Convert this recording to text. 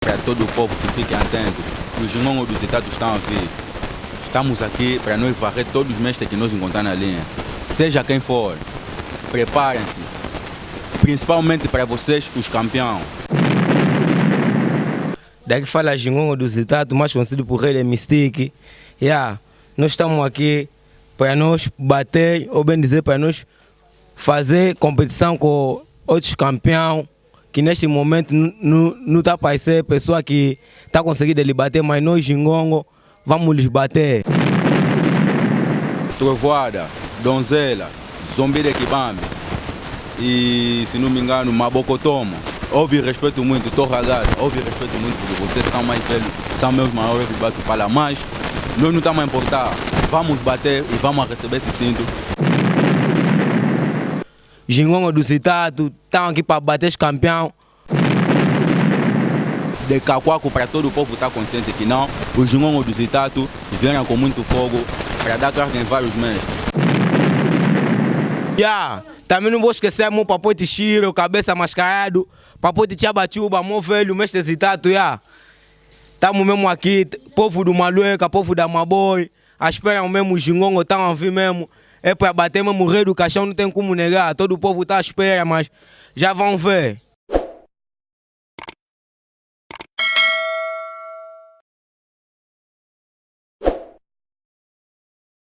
para todo o povo que fique atento, os irmãos dos estados estão a vir. Estamos aqui para nós varrer todos os mestres que nós encontramos na linha. Seja quem for, preparem-se. Principalmente para vocês, os campeões. Daqui fala Jingongo dos estados, mais conhecido por Rei de Mystique. Nós estamos aqui para nós bater, ou bem dizer, para nós fazer competição com outros campeões, que neste momento não está para ser pessoa que está conseguindo lhe bater, mas nós, Jingongo, vamos lhes bater. Trovoada, Donzela, Zombi de Kibambi e, se não me engano, Mabocotomo. Houve respeito muito, Torragada, houve respeito muito porque vocês são mais velhos, são meus maiores rivais que falam mais. Nós não estamos a importar, vamos bater e vamos receber esse cinto. Jingongo do Citato, estão aqui para bater os campeões. De Cacoaco para todo o povo estar consciente que não, os Jingongo do Citato vieram com muito fogo para dar carga em vários mestres. Também não vou esquecer meu papote Chiro, cabeça mascarado, papote Tchabachuba, meu velho, mestre Citato, Estamos mesmo aqui, povo do Malueca, povo da Maboi, à espera mesmo, os Jingongo estão a vir mesmo. É para bater mesmo o Rei do Caixão, não tem como negar, todo o povo está à espera, mas já vão ver.